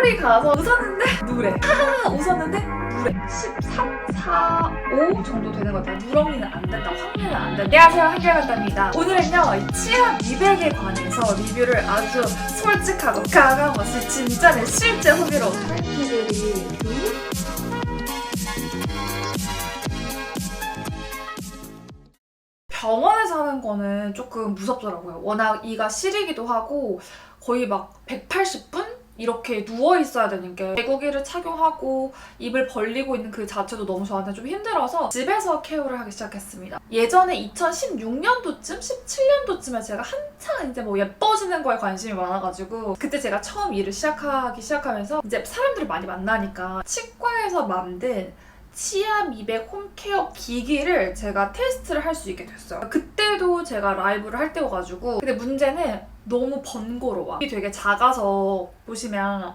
꽃놀이 가서 웃었는데 누래. 하하 웃었는데 누래. 13, 4, 5 정도 되는 것 같아요. 누렁이는 안 된다, 확률은 안 된다. 안녕하세요, 한결같답니다. 오늘은요, 이 치아 미백에 관해서 리뷰를 아주 솔직하고 가감없이 진짜 내 실제 후기로 병원에서 하는 거는 조금 무섭더라고요. 워낙 이가 시리기도 하고 거의 막 180분? 이렇게 누워있어야 되는 게 개고기를 착용하고 입을 벌리고 있는 그 자체도 너무 저한테 좀 힘들어서 집에서 케어를 하기 시작했습니다. 예전에 2016년도쯤? 17년도쯤에 제가 한창 이제 뭐 예뻐지는 거에 관심이 많아가지고 그때 제가 처음 일을 시작하면서 이제 사람들을 많이 만나니까 치과에서 만든 치아 미백 홈케어 기기를 제가 테스트를 할 수 있게 됐어요. 그때도 제가 라이브를 할 때여가지고 근데 문제는 너무 번거로워. 이게 되게 작아서 보시면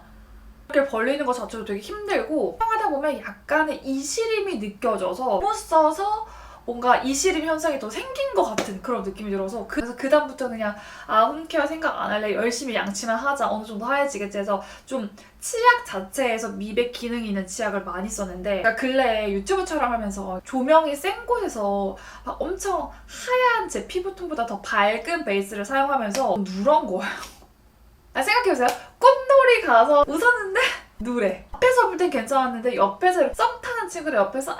이렇게 벌리는 것 자체도 되게 힘들고 사용하다 보면 약간의 이시림이 느껴져서 못 써서 뭔가 이시림 현상이 더 생긴 것 같은 그런 느낌이 들어서 그래서 그다음부터 그냥 홈케어 생각 안 할래, 열심히 양치만 하자, 어느 정도 하얘지겠지 해서 좀 치약 자체에서 미백 기능이 있는 치약을 많이 썼는데 그러니까 근래에 유튜브 촬영하면서 조명이 센 곳에서 막 엄청 하얀 제 피부톤보다 더 밝은 베이스를 사용하면서 누런 거예요. 생각해보세요. 꽃놀이 가서 웃었는데 누래. 앞에서 볼 땐 괜찮았는데 옆에서 썸 타는 친구들 옆에서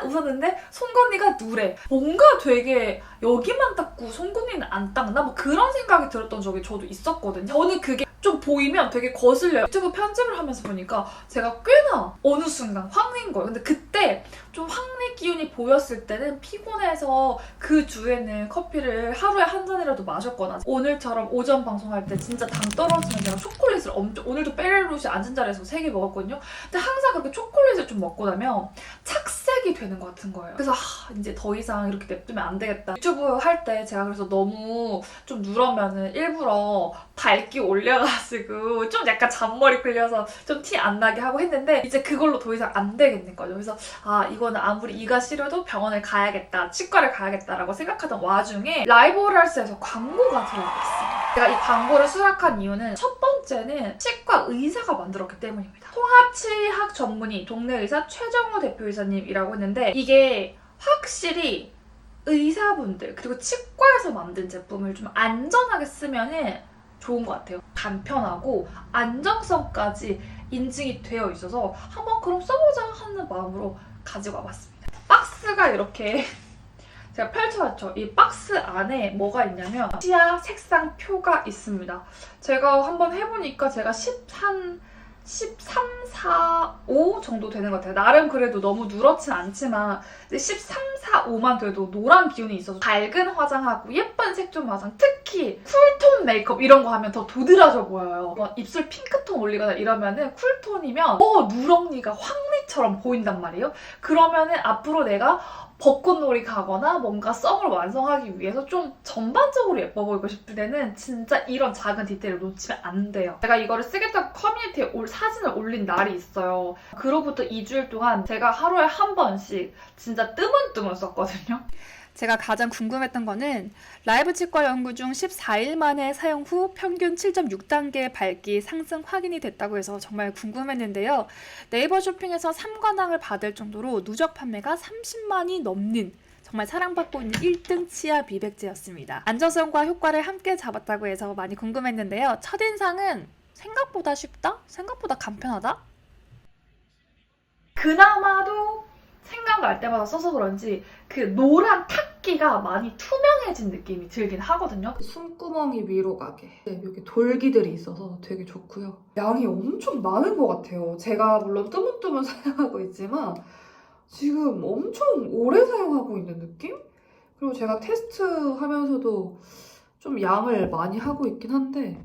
웃었는데 송곳니가 누래. 뭔가 되게 여기만 닦고 송곳니는 안 닦나? 뭐 그런 생각이 들었던 적이 저도 있었거든요. 저는 그게 좀 보이면 되게 거슬려요. 유튜브 편집을 하면서 보니까 제가 꽤나 어느 순간 확낸 거예요. 근데 그때 좀 확내 기운이 보였을 때는 피곤해서 그 주에는 커피를 하루에 한 잔이라도 마셨거나 오늘처럼 오전 방송할 때 진짜 당 떨어지면 제가 초콜릿을 오늘도 페레로시 앉은 자리에서 3개 먹었거든요. 근데 항상 그렇게 초콜릿을 좀 먹고 나면 착색이 되는 것 같은 거예요. 그래서 이제 더 이상 이렇게 냅두면 안 되겠다. 유튜브 할 때 제가 그래서 너무 좀 누러면은 일부러 밝기 올려가지고 좀 약간 잔머리 끌려서 좀 티 안 나게 하고 했는데 이제 그걸로 더 이상 안 되겠는 거죠. 그래서 이거는 아무리 이가 시려도 병원을 가야겠다, 치과를 가야겠다라고 생각하던 와중에 라이브홀할스에서 광고가 들어와 있어요. 제가 이 광고를 수락한 이유는 첫 번째는 치과 의사가 만들었기 때문입니다. 통합치의학 전문의 동네 의사 최정호 대표이사님이라고 했는데 이게 확실히 의사분들 그리고 치과에서 만든 제품을 좀 안전하게 쓰면은 좋은 것 같아요. 간편하고 안정성까지 인증이 되어 있어서 한번 그럼 써보자 하는 마음으로 가지고 와봤습니다. 박스가 이렇게 제가 펼쳐봤죠. 이 박스 안에 뭐가 있냐면 치아 색상표가 있습니다. 제가 한번 해보니까 제가 13, 4, 5 정도 되는 것 같아요. 나름 그래도 너무 누렇진 않지만 13, 4, 5만 돼도 노란 기운이 있어서 밝은 화장하고 예쁜 색조 화장, 특히 쿨톤 메이크업 이런 거 하면 더 도드라져 보여요. 입술 핑크톤 올리거나 이러면은 쿨톤이면 누렁니가 황리처럼 보인단 말이에요. 그러면은 앞으로 내가 벚꽃놀이 가거나 뭔가 썸을 완성하기 위해서 좀 전반적으로 예뻐 보이고 싶을 때는 진짜 이런 작은 디테일을 놓치면 안 돼요. 제가 이거를 쓰겠다고 커뮤니티에 사진을 올린 날이 있어요. 그로부터 2주일 동안 제가 하루에 한 번씩 진짜 뜨문뜨문 썼거든요. 제가 가장 궁금했던 거는 라이브 치과 연구 중 14일 만에 사용 후 평균 7.6단계 밝기 상승 확인이 됐다고 해서 정말 궁금했는데요. 네이버 쇼핑에서 3관왕을 받을 정도로 누적 판매가 30만이 넘는 정말 사랑받고 있는 1등 치아 미백제였습니다. 안전성과 효과를 함께 잡았다고 해서 많이 궁금했는데요. 첫인상은 생각보다 쉽다? 생각보다 간편하다? 그나마도 생각날 때마다 써서 그런지 그 노란 탁기가 많이 투명해진 느낌이 들긴 하거든요. 숨구멍이 위로 가게 여기 돌기들이 있어서 되게 좋고요. 양이 엄청 많은 것 같아요. 제가 물론 뜨문뜨문 사용하고 있지만 지금 엄청 오래 사용하고 있는 느낌? 그리고 제가 테스트하면서도 좀 양을 많이 하고 있긴 한데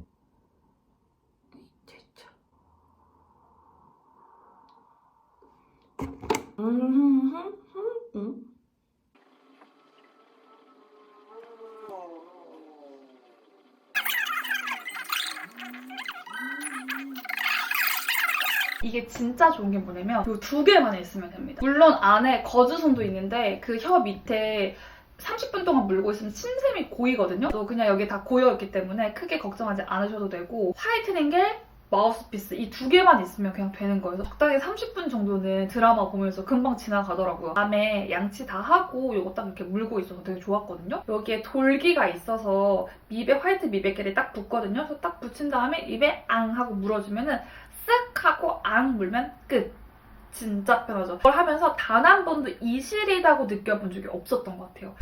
이게 진짜 좋은 게 뭐냐면 이 2개만 있으면 됩니다. 물론 안에 거즈손도 있는데 그 혀 밑에 30분 동안 물고 있으면 침샘이 고이거든요. 또 그냥 여기 다 고여있기 때문에 크게 걱정하지 않으셔도 되고 화이트닝 겔, 마우스피스 이 두 개만 있으면 그냥 되는 거예요. 적당히 30분 정도는 드라마 보면서 금방 지나가더라고요. 밤에 양치 다 하고 이거 딱 이렇게 물고 있어서 되게 좋았거든요. 여기에 돌기가 있어서 화이트 미백겔이 딱 붙거든요. 그래서 딱 붙인 다음에 입에 앙 하고 물어주면은 쓱 하고 앙 물면 끝. 진짜 편하죠. 그걸 하면서 단 한 번도 이실이라고 느껴본 적이 없었던 것 같아요.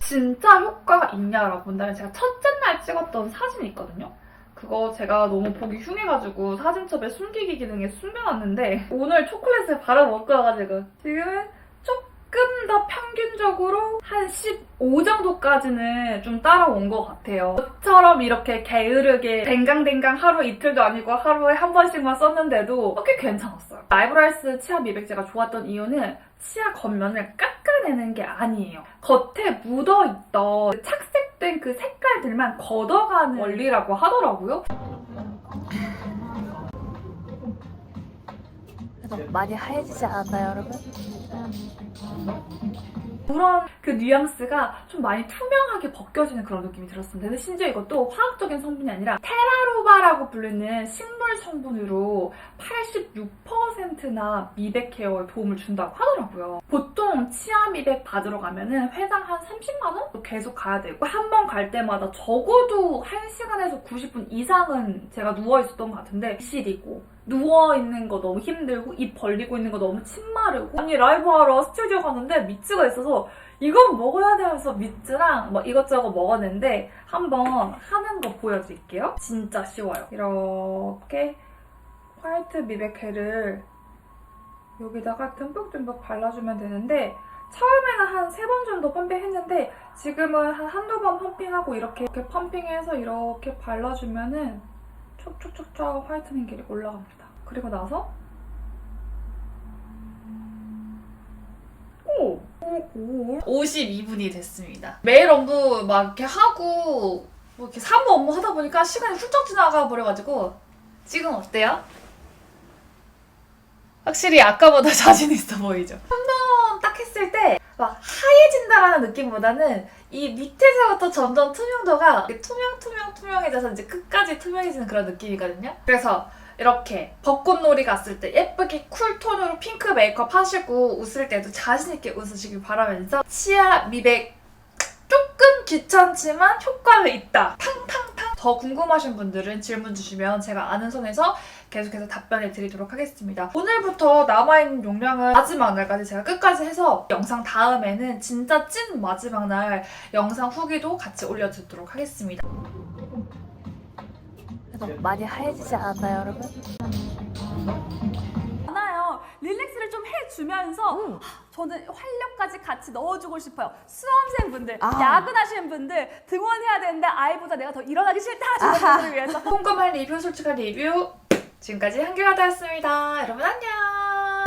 진짜 효과가 있냐라고 본다면 제가 첫째 날 찍었던 사진이 있거든요. 그거 제가 너무 보기 흉해가지고 사진첩에 숨기기 기능에 숨겨놨는데 오늘 초콜릿을 바로 먹고 와가지고 지금은 조금 더 평균적으로 한 15 정도까지는 좀 따라온 것 같아요. 저처럼 이렇게 게으르게 댕강댕강 하루 이틀도 아니고 하루에 한 번씩만 썼는데도 꽤 괜찮았어요. 라이브라이스 치아 미백제가 좋았던 이유는 치아 겉면을 깎아내는 게 아니에요. 겉에 묻어있던 착색된 그 색깔들만 걷어가는 원리라고 하더라고요. 그래서 많이 하얘지지 않았나요, 여러분? 그런 그 뉘앙스가 좀 많이 투명하게 벗겨지는 그런 느낌이 들었습니다. 근데 심지어 이것도 화학적인 성분이 아니라 테라로바라고 불리는 식물 성분으로 86%나 미백 케어에 도움을 준다고 하더라고요. 보통 치아 미백 받으러 가면은 회당 한 30만 원? 계속 가야 되고 한 번 갈 때마다 적어도 1시간에서 90분 이상은 제가 누워있었던 것 같은데 실이고 누워있는 거 너무 힘들고 입 벌리고 있는 거 너무 침 마르고 아니 라이브하러 스튜디오 갔는데 미츠가 있어서 이건 먹어야 되면서 미츠랑 뭐 이것저것 먹었는데 한번 하는 거 보여드릴게요. 진짜 쉬워요. 이렇게 화이트 미백회를 여기다가 듬뿍듬뿍 발라주면 되는데 처음에는 한 3번 정도 펌핑했는데 지금은 한 한두 번 펌핑하고 이렇게 펌핑해서 이렇게 발라주면은 촉촉촉촉 화이트닝 겔이 올라갑니다. 그리고 나서 52분이 됐습니다. 매일 업무 막 이렇게 하고 뭐 이렇게 사무 업무 하다 보니까 시간이 훌쩍 지나가 버려가지고 지금 어때요? 확실히 아까보다 자신 있어 보이죠? 한 번 딱 했을 때 막 하얘진다라는 느낌보다는 이 밑에서부터 점점 투명도가 투명해져서 이제 끝까지 투명해지는 그런 느낌이거든요. 그래서 이렇게 벚꽃놀이 갔을 때 예쁘게 쿨톤으로 핑크 메이크업 하시고 웃을 때도 자신있게 웃으시길 바라면서 치아 미백 조금 귀찮지만 효과가 있다. 팡팡팡. 더 궁금하신 분들은 질문 주시면 제가 아는 선에서 계속해서 답변을 드리도록 하겠습니다. 오늘부터 남아있는 용량은 마지막 날까지 제가 끝까지 해서 영상 다음에는 진짜 찐 마지막 날 영상 후기도 같이 올려드리도록 하겠습니다. 그래서 많이 하얘지지 않았나요, 여러분? 많아요. 릴렉스를 좀 해주면서 저는 활력까지 같이 넣어주고 싶어요. 수험생분들, 야근하시는 분들, 등원해야 되는데 아이보다 내가 더 일어나기 싫다 하시는 분들을 위해서 꼼꼼한 리뷰, 솔직한 리뷰 지금까지 한결하다였습니다. 여러분 안녕!